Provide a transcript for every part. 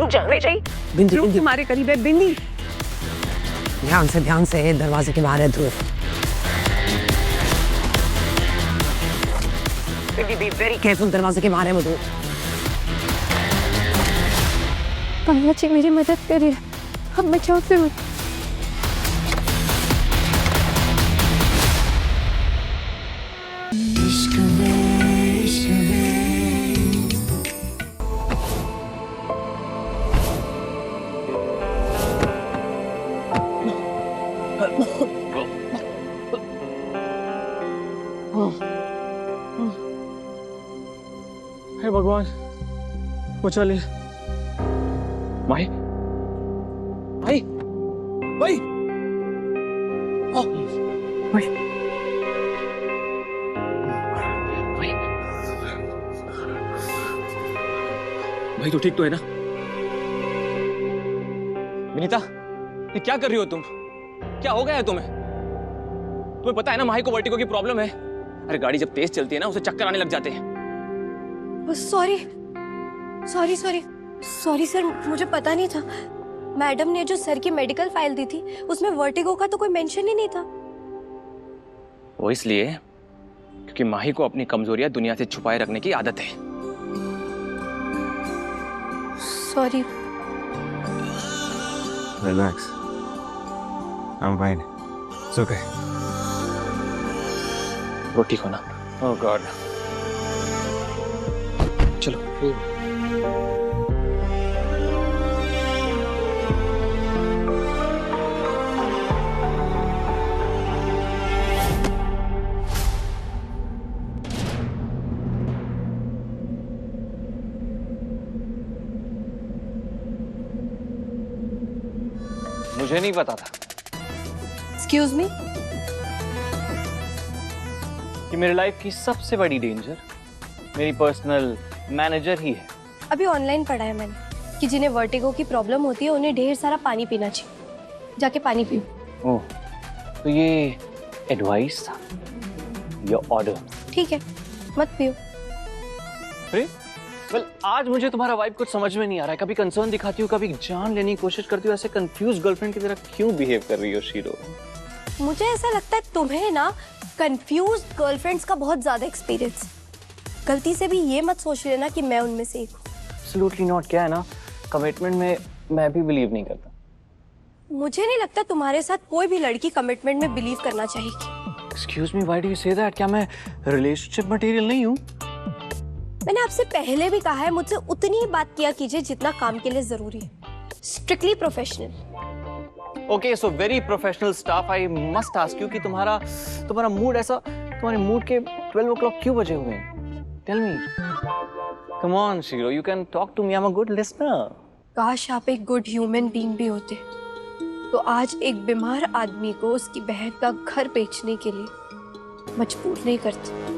जाने चाहिए। बिंदी, लोग बिंदी। तुम्हारे करीब है बिंदी। ध्यान से दरवाजे के बाहर है ध्रुव। बी वेरी केयरफुल, दरवाजे के बाहर है मधु। कान्हा जी मेरी मदद करिए, अब मैं क्या करूं? हे भगवान, वो चलिए। भाई, भाई, भाई, भाई, भाई, भाई, तो ठीक तो है ना? विनीता, ये क्या कर रही हो तुम? क्या हो गया है तुम्हें? तुम्हें पता है ना माही को वर्टिगो की प्रॉब्लम है। अरे गाड़ी जब तेज चलती है ना, उसे चक्कर आने लग जाते हैं। Sorry sorry sorry sorry sir, मुझे पता नहीं था। मैडम ने जो सर की मेडिकल फाइल दी थी उसमें वर्टिगो का तो कोई मेंशन ही नहीं था। वो इसलिए क्योंकि माही को अपनी कमजोरियां दुनिया से छुपाए रखने की आदत है। Sorry. Relax, I am fine, it's okay. वो ठीक हो ना? ओह गॉड, चलो। मुझे नहीं पता था एक्सक्यूज मी। कि मेरी लाइफ की सबसे बड़ी डेंजर मेरी पर्सनल मैनेजर ही है। अभी ऑनलाइन पढ़ा है मैंने कि जिन्हें वर्टिगो की प्रॉब्लम होती है उन्हें ढेर सारा पानी पीना चाहिए। जाके पानी पियो। ओह, तो ये एडवाइस था या ऑर्डर? ठीक है, मत पियो। अरे वेल, आज मुझे तुम्हारा वाइब कुछ समझ में नहीं आ रहा है। कभी कंसर्न दिखाती हो, कभी जान लेने की कोशिश करती हो। ऐसे कंफ्यूज गर्लफ्रेंड की तरह क्यों बिहेव कर रही हो शीरो? मुझे ऐसा लगता है तुम्हें ना कंफ्यूज गर्लफ्रेंड्स का बहुत ज्यादा एक्सपीरियंस। गलती से भी ये मत सोच लेना कि मैं उनमें से एक हूँ। Absolutely not. क्या है ना, कमिटमेंट में मैं भी बिलीव नहीं करता। मुझे नहीं लगता तुम्हारे साथ कोई भी लड़की कमिटमेंट में बिलीव करना चाहेगी। Excuse me, why do you say that? क्या मैं रिलेशनशिप मटेरियल नहीं हूँ? मैंने आपसे पहले भी कहा है, मुझसे उतनी ही बात किया कीजिए जितना काम के लिए जरूरी है। Strictly professional. Okay, so very professional staff. I must ask you कि तुम्हारा मूड ऐसा, तुम्हारे मूड के 12 o'clock क्यों बजे हुए हैं? Tell me. कम ऑन शीरो, you can talk to me, I am a good listener. काश आप एक गुड ह्यूमन बीइंग भी होते तो आज एक बीमार आदमी को उसकी बहन का घर बेचने के लिए मजबूर नहीं करते।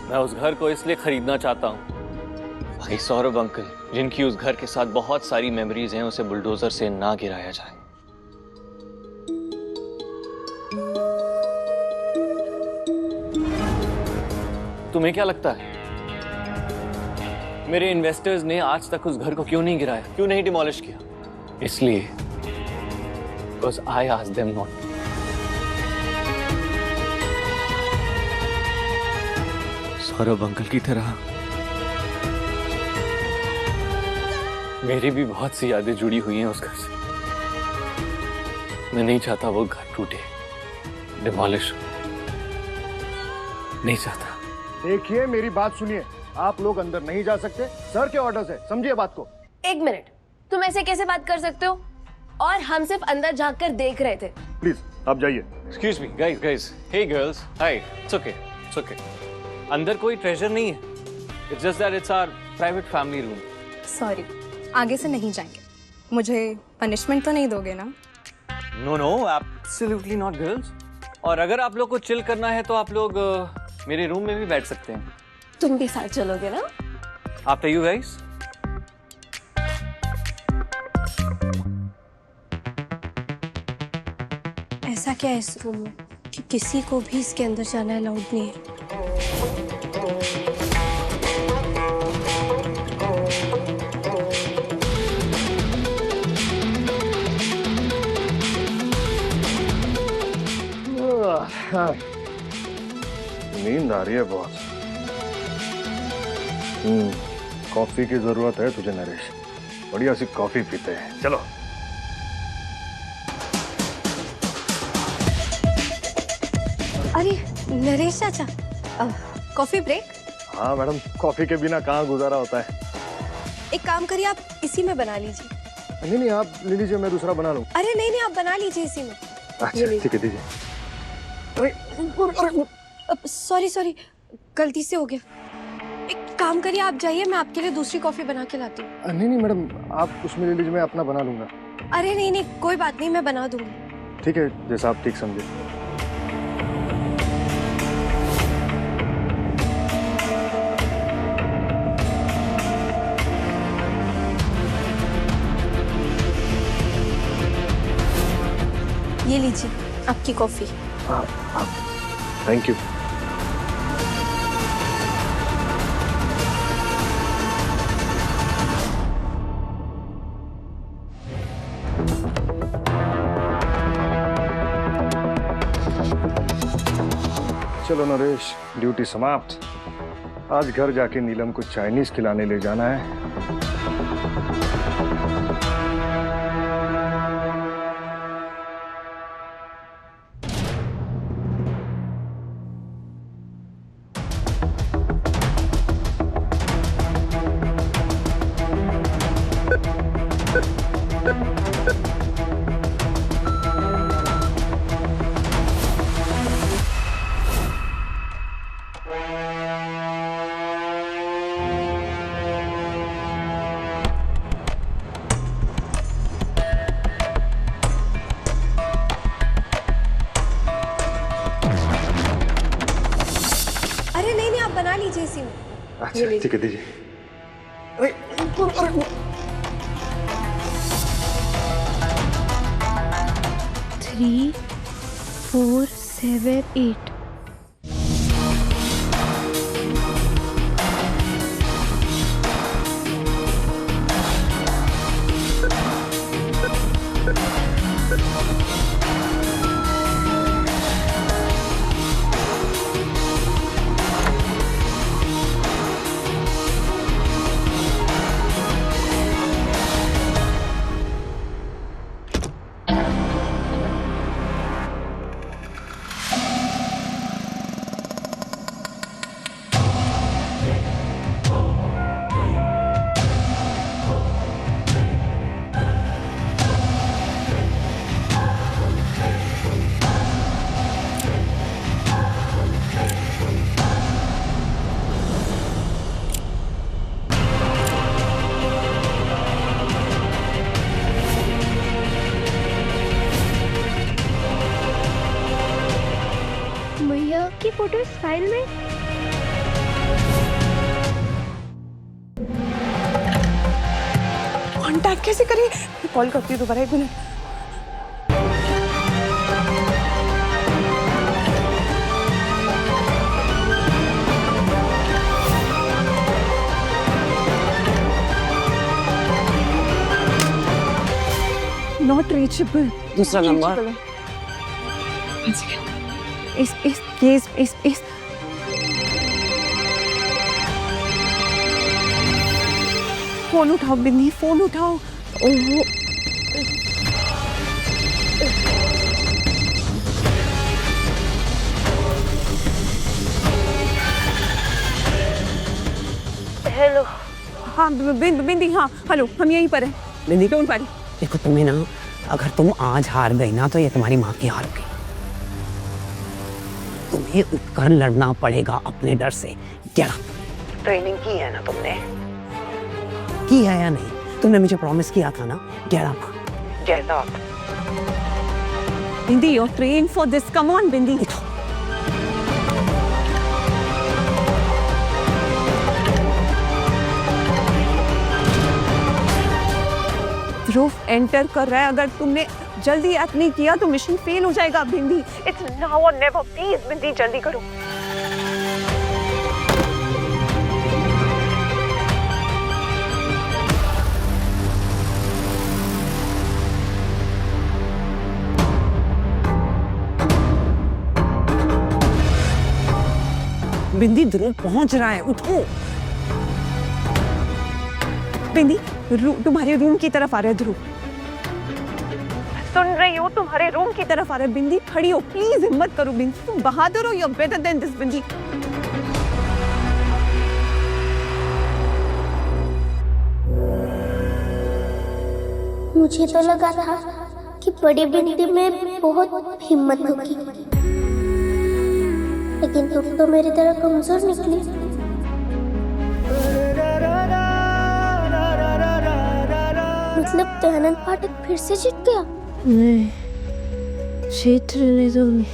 मैं उस घर को इसलिए खरीदना चाहता हूँ भाई सौरभ अंकल, जिनकी उस घर के साथ बहुत सारी मेमोरीज हैं, उसे बुलडोजर से ना गिराया जाए। तुम्हें क्या लगता है मेरे इन्वेस्टर्स ने आज तक उस घर को क्यों नहीं गिराया, क्यों नहीं डिमोलिश किया? इसलिए because I asked them not. Saurabh uncle की तरह मेरी भी बहुत सी यादें जुड़ी हुई हैं उस घर से। मैं नहीं चाहता वो घर टूटे, डिमोलिश नहीं चाहता। देखिए, मेरी बात सुनिए, आप लोग अंदर नहीं जा सकते, सर के ऑर्डर्स है, समझिए बात को। एक मिनट, तुम ऐसे कैसे बात कर सकते हो? और हम सिर्फ अंदर झांक कर देख रहे थे। प्लीज आप जाइए। Excuse me, guys, hey girls, hi, it's okay. अंदर कोई ट्रेजर नहीं है, it's just that it's our private family room. Sorry, आगे से नहीं जाएंगे। मुझे पनिशमेंट तो नहीं दोगे ना? No, absolutely not, girls. और अगर आप लोग को चिल करना है तो आप लोग मेरे रूम में भी बैठ सकते हैं। तुम भी साथ चलोगे ना? After you guys. ऐसा क्या है इस रूम में कि किसी को भी इसके अंदर जाना अलाउड नहीं है। नींद आ रही है बहुत। कॉफी की जरूरत है तुझे नरेश, बढ़िया सी कॉफी पीते हैं, चलो। अरे नरेश चाचा, कॉफी ब्रेक? हाँ मैडम, कॉफी के बिना कहाँ गुजारा होता है। एक काम करिए, आप इसी में बना लीजिए। नहीं नहीं, आप ले लीजिए, मैं दूसरा बना लूँ। अरे नहीं नहीं, आप बना लीजिए इसी में। अच्छा ठीक है, दीजिए। सॉरी सॉरी, गलती से हो गया। एक काम करिए, आप जाइए, मैं आपके लिए दूसरी कॉफी बना के लाती हूँ। नहीं नहीं मैडम, आप उसमें ले लीजिए, मैं अपना बना लूंगा। अरे नहीं नहीं, कोई बात नहीं, मैं बना दूंगी। ठीक है, जैसा आप ठीक समझे। ये लीजिए आपकी कॉफी। Thank you. चलो नरेश, ड्यूटी समाप्त। आज घर जाके नीलम को चाइनीज खिलाने ले जाना है। अरे नहीं नहीं, आप बना लीजिए इसी में। अच्छा ठीक है, दीजिए। 3 4 7 8। भैया की फोटो इस फाइल में? कांटेक्ट कैसे करें? कॉल करती हूँ दोबारा, 1 मिनट। Not reachable. दूसरा नंबर। इस फोन उठाओ बिन्नी, फोन उठाओ। ओहो, हेलो। हाँ बिंदी, हाँ हेलो, हम यहीं पर हैं। बिंदी कौन पारी? देखो तुम्हें ना, अगर तुम आज हार गई ना तो ये तुम्हारी माँ की हार होगी। तुम्हें उठकर लड़ना पड़ेगा अपने डर से। क्या ट्रेनिंग की है ना तुमने? की है या नहीं? तुमने मुझे प्रॉमिस किया था ना। Get up. Bindi, you're trained for this. Come on, bindi. Dhruv enter कर रहा है, अगर तुमने जल्दी एक्ट नहीं किया तो मिशन फेल हो जाएगा बिंदी। इट्स नाउ और नेवर, प्लीज बिंदी जल्दी करो। बिंदी ध्रुव पहुंच रहा है, उठो। बिंदी तुम्हारे रूम की तरफ आ रहा है ध्रुव। सुन रही हो, तुम्हारे रूम की तरफ आ रहा है। बिंदी खड़ी हो, प्लीज हिम्मत करो बिंदी, तुम बहादुर हो, you are better than this Bindi. मुझे तो लगा था कि बड़ी बिंदी में बहुत हिम्मत होगी, लेकिन तुम तो मेरी तरह कमजोर निकली। मतलब दयानंद पाठक फिर से जीत गया? नहीं, जीत नहीं दूंगी।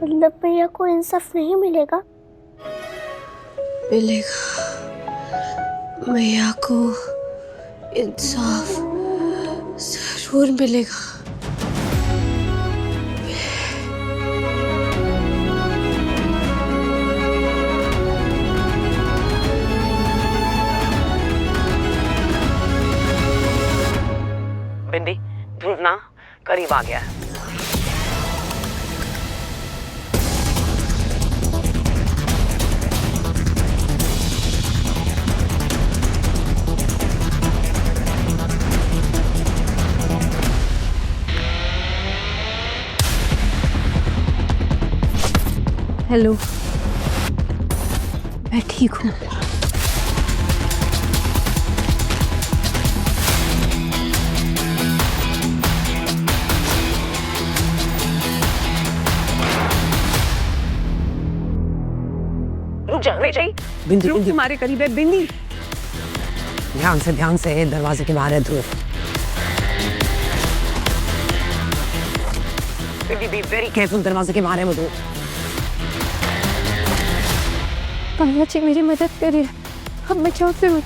मतलब भैया को इंसाफ नहीं मिलेगा? मिलेगा, मैया को इंसाफ जरूर मिलेगा। बिंदी, ध्रुव ना करीब आ गया है। हेलो, मैं ठीक हूँ। रुक जा, नहीं चाहिए। बिंदी, ध्रुव बिंदी, तुम्हारे करीब है बिंदी। ध्यान से दरवाजे के बाहर है ध्रुव। बिंदी, बी वेरी केयरफुल, दरवाजे के बाहर है वो ध्रुव। पापा जी मेरी मदद करिए, अब मैं क्या करूँ?